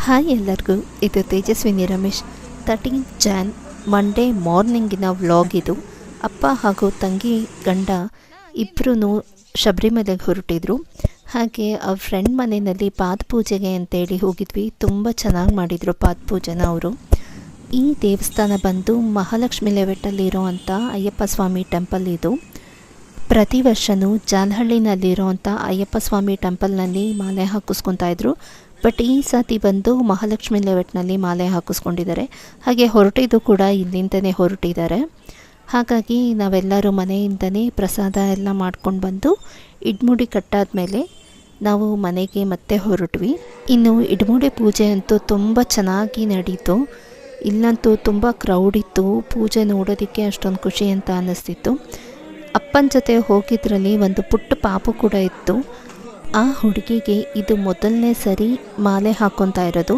Hi ಎಲ್ಲರಿಗೂ, ಇದು Tejaswini Ramesh. 13 June Monday ಮಾರ್ನಿಂಗಿನ ವ್ಲಾಗ್ ಇದು. ಅಪ್ಪ ಹಾಗೂ ತಂಗಿ ಗಂಡ ಇಬ್ಬರೂ ಶಬರಿಮಲೆಗೆ ಹೊರಟಿದ್ರು. ಹಾಗೆ ಅವ್ರ ಫ್ರೆಂಡ್ ಮನೆಯಲ್ಲಿ ಪಾದಪೂಜೆಗೆ ಅಂತೇಳಿ ಹೋಗಿದ್ವಿ. ತುಂಬ ಚೆನ್ನಾಗಿ ಮಾಡಿದರು ಪಾದಪೂಜೆನ ಅವರು. ಈ ದೇವಸ್ಥಾನ ಬಂದು ಮಹಾಲಕ್ಷ್ಮಿ ಲೇಔಟಲ್ಲಿರೋ ಅಂಥ ಅಯ್ಯಪ್ಪ ಸ್ವಾಮಿ ಟೆಂಪಲ್ ಇದು. ಪ್ರತಿ ವರ್ಷವೂ ಜಾಲಹಳ್ಳಿನಲ್ಲಿರೋವಂಥ ಅಯ್ಯಪ್ಪ ಸ್ವಾಮಿ ಟೆಂಪಲ್ನಲ್ಲಿ ಮಾಲೆ ಹಾಕಿಸ್ಕೊತಾಯಿದ್ರು. ಬಟ್ ಈ ಸತಿ ಬಂದು ಮಹಾಲಕ್ಷ್ಮಿ ಲೇಔಟ್ನಲ್ಲಿ ಮಾಲೆ ಹಾಕಿಸ್ಕೊಂಡಿದ್ದಾರೆ. ಹಾಗೆ ಹೊರಟಿದ್ದು ಕೂಡ ಇಲ್ಲಿಂದನೇ ಹೊರಟಿದ್ದಾರೆ. ಹಾಗಾಗಿ ನಾವೆಲ್ಲರೂ ಮನೆಯಿಂದನೇ ಪ್ರಸಾದ ಎಲ್ಲ ಮಾಡ್ಕೊಂಡು ಬಂದು ಇಡ್ಮುಡಿ ಕಟ್ಟಾದಮೇಲೆ ನಾವು ಮನೆಗೆ ಮತ್ತೆ ಹೊರಟ್ವಿ. ಇನ್ನು ಇಡ್ಮುಡಿ ಪೂಜೆ ಅಂತೂ ತುಂಬ ಚೆನ್ನಾಗಿ ನಡೀತು. ಇಲ್ಲಂತೂ ತುಂಬ ಕ್ರೌಡ್ ಇತ್ತು. ಪೂಜೆ ನೋಡೋದಕ್ಕೆ ಅಷ್ಟೊಂದು ಖುಷಿ ಅಂತ ಅನ್ನಿಸ್ತಿತ್ತು. ಅಪ್ಪನ ಜೊತೆ ಹೋಗಿದ್ರಲ್ಲಿ ಒಂದು ಪುಟ್ಟ ಪಾಪು ಕೂಡ ಇತ್ತು. ಆ ಹುಡುಗಿಗೆ ಇದು ಮೊದಲನೇ ಸರಿ ಮಾಲೆ ಹಾಕ್ಕೊತಾ ಇರೋದು.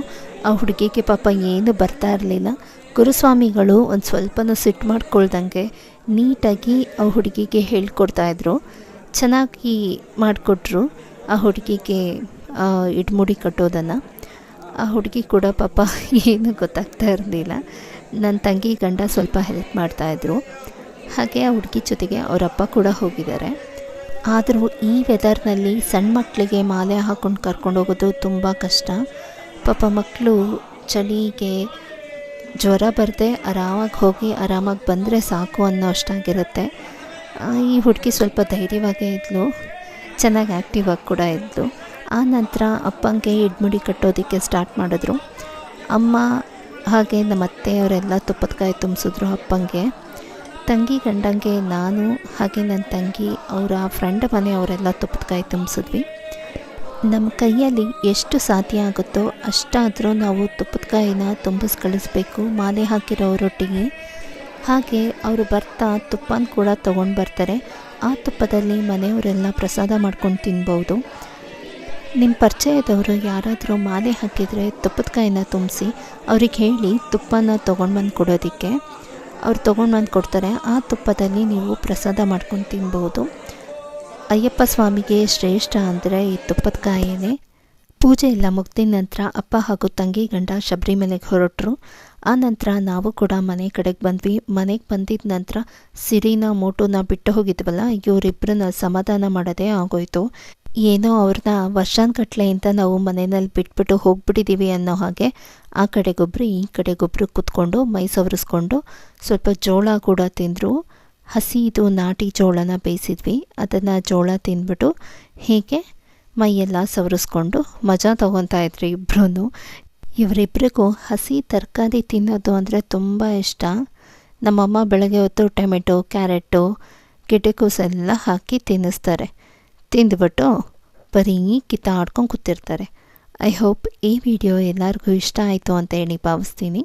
ಆ ಹುಡುಗಿಗೆ ಪಾಪ ಏನು ಬರ್ತಾ ಇರಲಿಲ್ಲ. ಗುರುಸ್ವಾಮಿಗಳು ಒಂದು ಸ್ವಲ್ಪನೂ ಸಿಟ್ಟು ಮಾಡ್ಕೊಳ್ದಂಗೆ ನೀಟಾಗಿ ಆ ಹುಡುಗಿಗೆ ಹೇಳ್ಕೊಡ್ತಾಯಿದ್ರು. ಚೆನ್ನಾಗಿ ಮಾಡಿಕೊಟ್ರು ಆ ಹುಡುಗಿಗೆ ಇಡ್ಮುಡಿ ಕಟ್ಟೋದನ್ನು. ಆ ಹುಡುಗಿ ಕೂಡ ಪಾಪ ಏನು ಗೊತ್ತಾಗ್ತಾ ಇರಲಿಲ್ಲ. ನನ್ನ ತಂಗಿ ಗಂಡ ಸ್ವಲ್ಪ ಹೆಲ್ಪ್ ಮಾಡ್ತಾಯಿದ್ರು. ಹಾಗೆ ಆ ಹುಡುಗಿ ಜೊತೆಗೆ ಅವರಪ್ಪ ಕೂಡ ಹೋಗಿದ್ದಾರೆ. ಆದರೂ ಈ ವೆದರ್ನಲ್ಲಿ ಸಣ್ಣ ಮಕ್ಕಳಿಗೆ ಮಾಲೆ ಹಾಕ್ಕೊಂಡು ಕರ್ಕೊಂಡು ಹೋಗೋದು ತುಂಬ ಕಷ್ಟ. ಪಾಪ ಮಕ್ಕಳು ಚಳಿಗೆ ಜ್ವರ ಬರದೆ ಆರಾಮಾಗಿ ಹೋಗಿ ಆರಾಮಾಗಿ ಬಂದರೆ ಸಾಕು ಅನ್ನೋ ಅಷ್ಟಾಗಿರುತ್ತೆ. ಈ ಹುಡುಗಿ ಸ್ವಲ್ಪ ಧೈರ್ಯವಾಗೇ ಇದ್ಲು, ಚೆನ್ನಾಗಿ ಆ್ಯಕ್ಟಿವ್ ಆಗಿ ಕೂಡ ಇದ್ಲು. ಆ ನಂತರ ಅಪ್ಪಂಗೆ ಇಡ್ಮುಡಿ ಕಟ್ಟೋದಕ್ಕೆ ಸ್ಟಾರ್ಟ್ ಮಾಡಿದ್ರು. ಅಮ್ಮ ಹಾಗೆ ನಮ್ಮ ಅತ್ತೆಯವರೆಲ್ಲ ತುಪ್ಪದಕಾಯಿ ತುಂಬಿಸಿದ್ರು ಅಪ್ಪಂಗೆ. ತಂಗಿ ಗಂಡಂಗೆ ನಾನು ಹಾಗೆ ನನ್ನ ತಂಗಿ ಅವರ ಫ್ರೆಂಡ್ ಮನೆಯವರೆಲ್ಲ ತುಪ್ಪದಕಾಯಿ ತುಂಬಿಸಿದ್ವಿ. ನಮ್ಮ ಕೈಯಲ್ಲಿ ಎಷ್ಟು ಸಾಧ್ಯ ಆಗುತ್ತೋ ಅಷ್ಟಾದರೂ ನಾವು ತುಪ್ಪದಕಾಯಿನ ತುಂಬಿಸಿ ಕಳಿಸ್ಬೇಕು ಮಾಲೆ ಹಾಕಿರೋರೊಟ್ಟಿಗೆ. ಹಾಗೆ ಅವರು ಬರ್ತಾ ತುಪ್ಪನ ಕೂಡ ತೊಗೊಂಡು ಬರ್ತಾರೆ. ಆ ತುಪ್ಪದಲ್ಲಿ ಮನೆಯವರೆಲ್ಲ ಪ್ರಸಾದ ಮಾಡ್ಕೊಂಡು ತಿನ್ಬೋದು. ನಿಮ್ಮ ಪರಿಚಯದವರು ಯಾರಾದರೂ ಮಾಲೆ ಹಾಕಿದರೆ ತುಪ್ಪದಕಾಯಿನ ತುಂಬಿಸಿ ಅವ್ರಿಗೆ ಹೇಳಿ ತುಪ್ಪನ ತೊಗೊಂಡು ಬಂದು ಕೊಡೋದಕ್ಕೆ. ಅವ್ರು ತೊಗೊಂಡು ಬಂದು ಕೊಡ್ತಾರೆ. ಆ ತುಪ್ಪದಲ್ಲಿ ನೀವು ಪ್ರಸಾದ ಮಾಡ್ಕೊಂಡು ತಿನ್ಬೋದು. ಅಯ್ಯಪ್ಪ ಸ್ವಾಮಿಗೆ ಶ್ರೇಷ್ಠ ಅಂದರೆ ಈ ತುಪ್ಪದಕಾಯಿನೇ. ಪೂಜೆ ಎಲ್ಲ ಮುಗ್ದಿದ ನಂತರ ಅಪ್ಪ ಹಾಗೂ ತಂಗಿ ಗಂಡ ಶಬರಿಮಲೆಗೆ ಹೊರಟರು. ಆ ನಂತರ ನಾವು ಕೂಡ ಮನೆ ಕಡೆಗೆ ಬಂದ್ವಿ. ಮನೆಗೆ ಬಂದಿದ್ದ ನಂತರ ಸಿರಿನ ಮೋಟುನ ಬಿಟ್ಟು ಹೋಗಿದ್ವಲ್ಲ, ಇವರಿಬ್ಬರನ್ನ ಸಮಾಧಾನ ಮಾಡೋದೇ ಆಗೋಯ್ತು. ಏನೋ ಅವ್ರನ್ನ ವರ್ಷಾನ್ಗಟ್ಲೆಯಿಂದ ನಾವು ಮನೆಯಲ್ಲಿ ಬಿಟ್ಬಿಟ್ಟು ಹೋಗ್ಬಿಟ್ಟಿದ್ದೀವಿ ಅನ್ನೋ ಹಾಗೆ ಆ ಕಡೆಗೊಬ್ಬರು ಈ ಕಡೆಗೊಬ್ಬರು ಕೂತ್ಕೊಂಡು ಮೈ ಸವರಿಸ್ಕೊಂಡು ಸ್ವಲ್ಪ ಜೋಳ ಕೂಡ ತಿಂದರು. ಹಸಿದು ನಾಟಿ ಜೋಳನ ಬೇಯಿಸಿದ್ವಿ. ಅದನ್ನು ಜೋಳ ತಿಂದ್ಬಿಟ್ಟು ಹೀಗೆ ಮೈಯೆಲ್ಲ ಸವರಿಸ್ಕೊಂಡು ಮಜಾ ತೊಗೊತಾ ಇದ್ರಿ ಇಬ್ಬರೂ. ಇವರಿಬ್ಬರಿಗೂ ಹಸಿ ತರಕಾರಿ ತಿನ್ನೋದು ಅಂದರೆ ತುಂಬ ಇಷ್ಟ. ನಮ್ಮಮ್ಮ ಬೆಳಗ್ಗೆ ಹೊತ್ತು ಟೊಮೆಟೊ, ಕ್ಯಾರೆಟು, ಗೆಡ್ಡೆಕೋಸೆಲ್ಲ ಹಾಕಿ ತಿನ್ನಿಸ್ತಾರೆ. ತಿಂದುಬಿಟ್ಟು ಬರೀ ಕಿತ್ತಾಡ್ಕೊಂಡು ಕೂತಿರ್ತಾರೆ. ಐ ಹೋಪ್ ಈ ವಿಡಿಯೋ ಎಲ್ಲರಿಗೂ ಇಷ್ಟ ಆಯಿತು ಅಂತ ಹೇಳಿ ಭಾವಿಸ್ತೀನಿ.